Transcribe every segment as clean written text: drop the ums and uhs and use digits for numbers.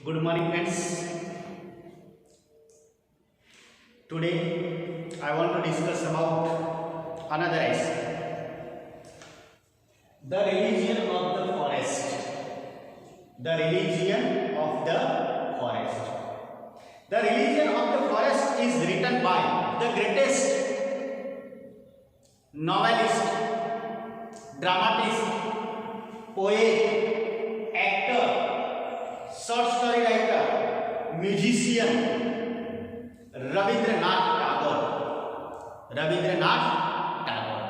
Good morning, friends. Today I want to discuss about another aspect, the religion of the forest. The religion of the forest. The religion of the forest is written by the greatest novelist, dramatist, poet, actor, short story writer, musician, Rabindranath Tagore. Rabindranath Tagore.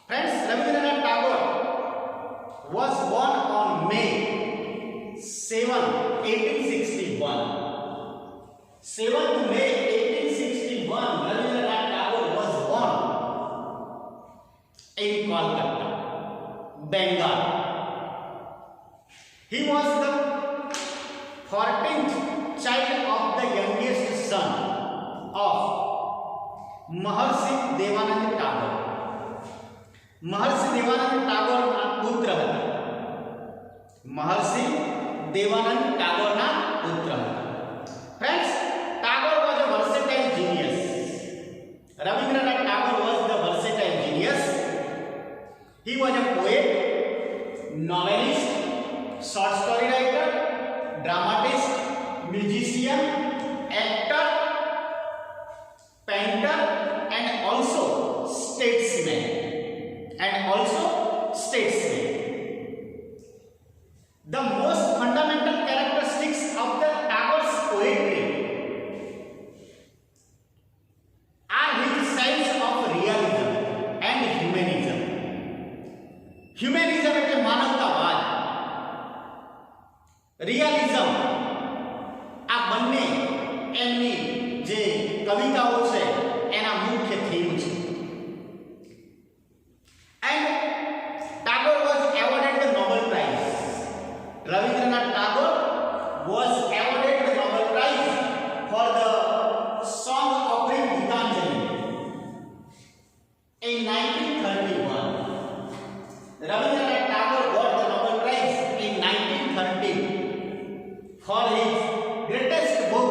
Friends, Rabindranath Tagore was born on May 7, 1861. 7th May 1861, Rabindranath Tagore was born in Kolkata, Bengal. He was the 14th child of the youngest son of Maharshi Devanand Tagore. Maharshi Devanand Tagore ना पुत्र હતા. Maharshi Devanand Tagore ना पुत्र હતા. Friends, Tagore was a versatile genius. Rabindranath Tagore was the versatile genius. He was a poet, novelist, short story writer, dramatist, musician, actor, painter, and also statesman. The most fundamental characteristics of the Tagore's poetry are his sense of realism and humanism. Humanism એટલે માનવતાવાદ, realism આ બંને એમની જે કવિતાઓ છે એના મુખ્ય theme છે. And Tagore was awarded the Nobel Prize. Rabindranath Tagore was awarded the Nobel Prize for the song offering Gitanjali in 1931. Rabindranath Tagore got the Nobel Prize in 1930 for his greatest book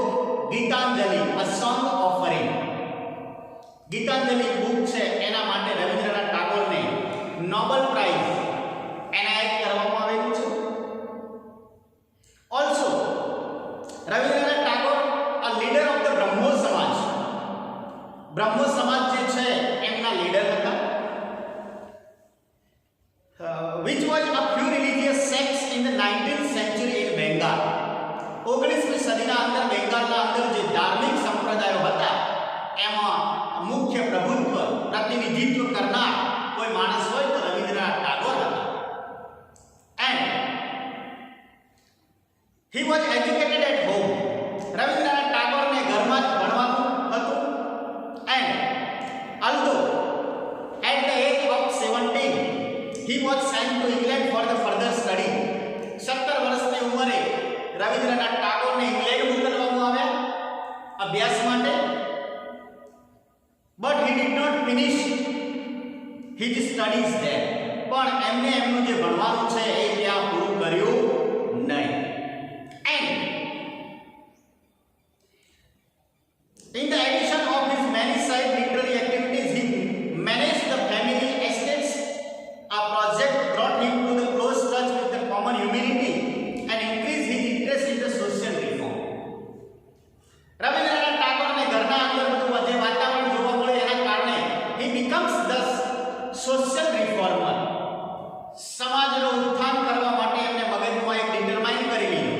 Gitanjali, a song offering. Gitanjali book છે એના માટે Rabindranath ટાગોરને Nobel price એનાયત કરવામાં આવેલું છે. Also, Rabindranath Tagore, a leader of the Brahmo Samaj. Brahmo Samaj જે છે એમના લીડર હતા, which was a few religious sects in the 19th century in Bengal. 19મી સદીના અંદર બેંગાલના અંદર જે ધાર્મિક સંપ્રદાયો હતા એમાં મુખ્ય પ્રભુત્વ પ્રતિનિધિત્વ કરનાર કોઈ માણસ હોય તો રવિન્દ્રનાથ ટાગોર હતા. And he was educated at home. Rabindranath ટાગોરને ઘરમાં જ ભણવાનું હતું. And although at the age of 17 he was sent to England for the further study. 17 વર્ષની ઉંમરે રવિન્દ્રનાથ ટાગોરને ઇંગ્લેન્ડ મોકલવામાં આવ્યા અભ્યાસ માટે. But he did not finish his studies there. પણ એમને એમનું જે ભણવાનું છે એ ત્યાં પૂરું કર્યું નહીં. And in the addition of his many side literary activities, he managed the family estates, a project brought him to the close touch with the common humanity and increased his interest in the social reform. Rabindranath Tagore ને ઘરના અંદર બધું જે વાતાવરણ જોવા મળે એના કારણે he becomes the social reformer. સમાજનો ઉત્થાન કરવા માટે એમને મગજમાં એક ડિટરમાઇન કરી લીધું.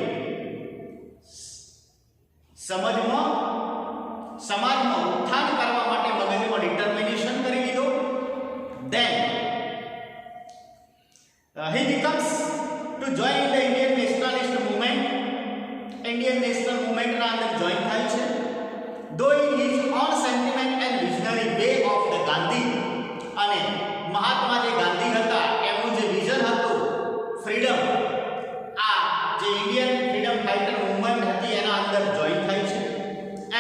સમાજમાં ઉત્થાન કરવા માટે મગજમાં ડિટરમિનેશન કરી લીધું. Then he becomes to join in the Indian nationalist movement. Indian national movement ના અંદર જોઈન થાય છે. Though in his own sentiment and visionary way of the Gandhi, અને મહાત્મા જે ગાંધી હતા એમનું જે વિઝન હતું ફ્રીડમ, આ જે ઇન્ડિયન ફ્રીડમ ફાઇટર મૂવમેન્ટ હતી એના અંદર જોઈન થાય છે.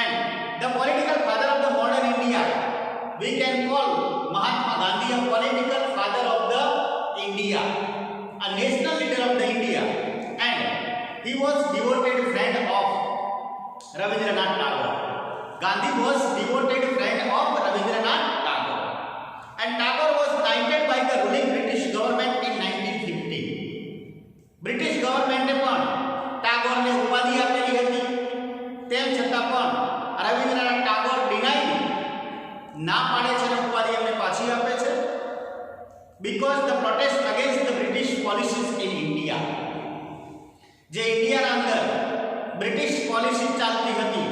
And the political father of the modern India, we can call Mahatma Gandhi a political father of the India, a national leader of the India. And he was devoted friend of Rabindranath Tagore. Gandhi was devoted friend of Rabindranath Tagore, and Tagore was knighted by the ruling British government in 1950. British government પણ ટાગોરને ઉપાધિ આપેલી હતી, તેમ છતાં પણ રવિન્દ્રનાથ ટાગોર ડિનાઈ ના પાડે છે અને ઉપાધિ એમને પાછી આપે છે, because the protest against the British policies in India. જે ઇન્ડિયાના અંદર બ્રિટિશ પોલિસી ચાલતી હતી,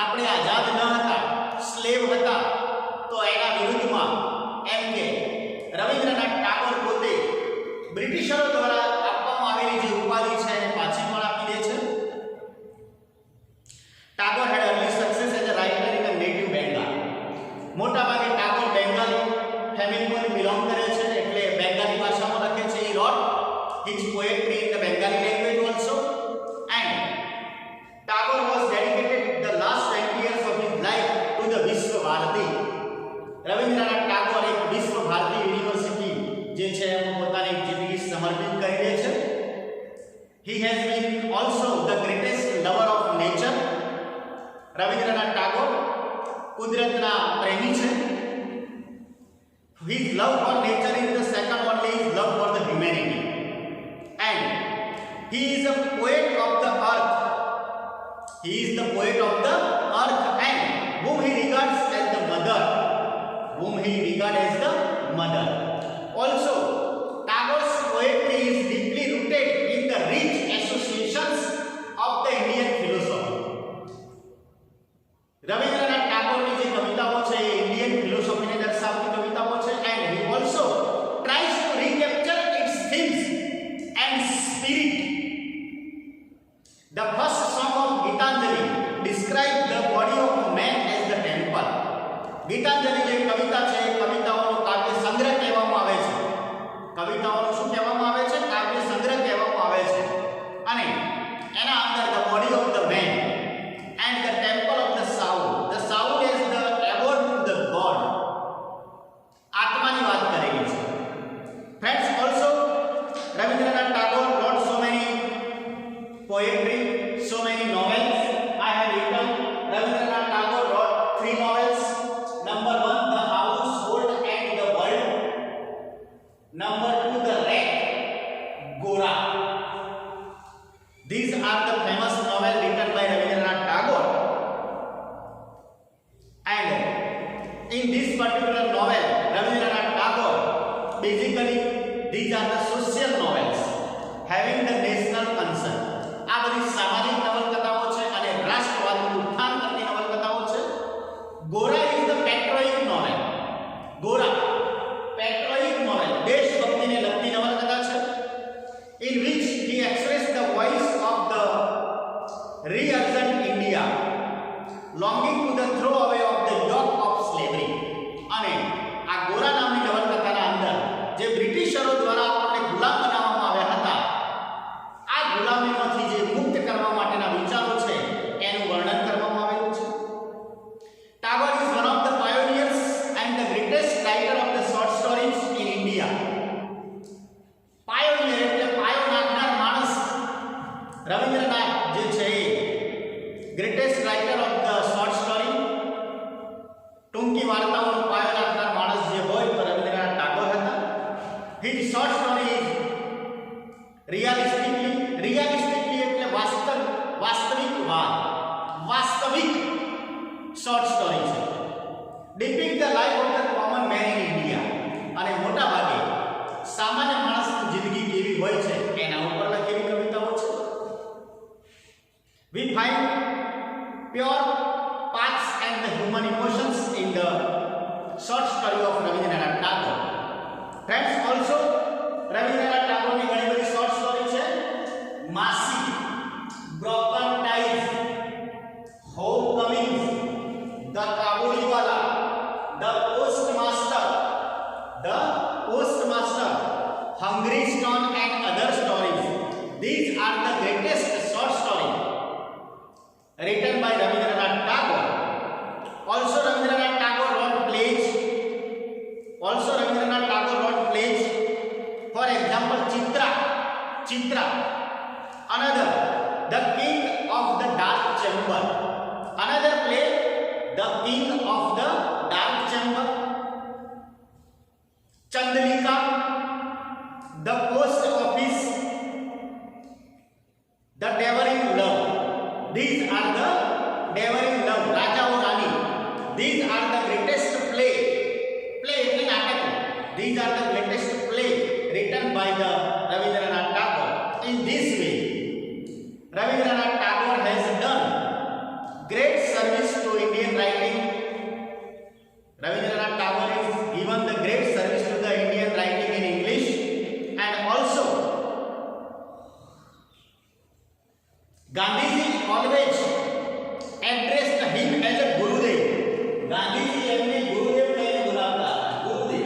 આપણે આઝાદ ન હતા, સ્લેવ હતા, તો એના વિરુદ્ધમાં એમ કે રવિન્દ્રનાથ ટાગોર પોતે બ્રિટિશરો દ્વારા આપવામાં આવેલી જે ઉપાધિ છે એને પાછી પણ આપી દે છે. Tagore had early success as a writer in a native Bengal. મોટા ભાગે ટાગોર બેંગાલી ફેમિલીમાં બિલોંગ કરે છે, એટલે બેંગાલી ભાષામાં લખે છે. He wrote his poetry in the Bengali language also, and Tagore was dedicated the last 20 years of his life to the Vishwa Bharati. Rabindranath Tagore એક વિશ્વ ભારતી યુનિવર્સિટી જે છે એમાં પોતાની જિંદગી સમર્પિત કરી દે છે. He has been also the greatest lover of nature. Rabindranath Tagore કુદરતના પ્રેમી છે. His love for nature is the second only his love for the humanity, and he is a poet of the earth. He is the poet of the earth, and whom he regards as the mother. Whom he regards as the mother. Also, Tagore's poetry is deeply rooted in the rich associations of the Indian philosophy. Rabindranath ટાગોરની જે કવિતાઓ છે એ Indian ફિલોસોફીને દર્શાવતી કવિતાઓ છે, and he also tries to recapture its themes and spirit. The first song of Gitanjali describes the body of man as the temple. Gitanjali જે કવિતા છે એ કવિતાઓનો કાવ્ય સંગ્રહ કહેવામાં આવે છે. કવિતાઓનો શું કહેવામાં આવે છે? કાવ્ય સંગ્રહ કહેવામાં આવે છે. અને એના અંદર the body of the man and the temple of the soul. The soul is the abode to the God. આત્માની વાત કરેલી છે. Friends, also Rabindranath Tagore wrote so many poetry, so many novels. I have written Rabindranath Tagore wrote 3 novels. Number 1, The Household and the World. Number 2, The Wreck, Gora. These are the famous novels written by Rabindranath Tagore. And in this particular novel, Rabindranath Tagore, basically these are the social novels having the national concern. આ બધી સામાજિક નવલકથાઓ છે અને રાષ્ટ્રવાદનું ઉત્થાન કરતી નવલકથાઓ છે. ગોરા is the patriotic novel. Gora patriotic novel, દેશભક્તિને લગતી નવલકથા છે, in which he expressed the voice of the resurgent India longing to the throw away of the yoke of slavery. અને આ ગોરા નામની નવલકથાના અંદર જે બ્રિટિશરો દ્વારા આપણને ગુલામ બનાવવામાં આવ્યા હતા, આ ગુલામીમાંથી જે મુક્ત કરવા માટેના વિચારો છે એનું વર્ણન કરવામાં આવેલું છે. Tagore is one of the pioneers and the greatest writer of the short stories in India. Pioneer એટલે પાયો નાખનાર માણસ. રવિન્દ્રનાથ જે છે એ greatest writer of the short story, ટૂંકી વાર્તાઓનો પાયો નાખનાર માણસ જે હોય તો રવિન્દ્રનાથ ટાગોર હતા. His short story is realistically એટલે વાસ્તવિક શોર્ટ સ્ટોરી છે. depict the life of the common man in India. અને મોટા ભાગે સામાન્ય માણસની જિંદગી કેવી હોય છે એના ઉપર લખેલી કવિતાઓ છે. We find pure paths and the human emotions in the short story of Rabindranath Tagore. Friends, also Rabindranath Tagoreની ઘણી બધી short story છે. માસી, Broken Ties, Homecomings, The Kabuliwala, The Postmaster, Hungry Stone and other stories. These are the greatest short stories written by Rabindranath Tagore. Also Rabindranath Tagore wrote plays. For example, Chitra, another The King of the Dark Chamber. Another play, The King of the Dark Chamber. Chandrika, The Post Office, The Devouring Love. These are the Devouring Love, Raja और रानी. These are the greatest play એટલે નાટકો. These are the greatest play written by the Rabindranath Tagore. In this way, Rabindranath Tagore has done great service to Indian writing. Rabindranath Tagore has given the great service to the Indian writing in English, and also Gandhiji always addressed him as a Gurudev. Gandhiji એમને ગુરુદેવ કહીને બોલાવતા હતા. ગુરુદેવ.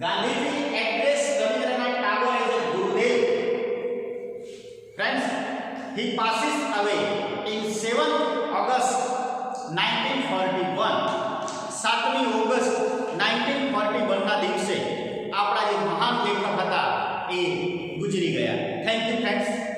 Gandhiji addressed Rabindranath Tagore as a Gurudev. Friends, he passes away in 7th August 1941. 7મી August 1941 ના દિવસે આપણા જે મહાન લેખક હતા એ ગુજરી ગયા. Thank you friends.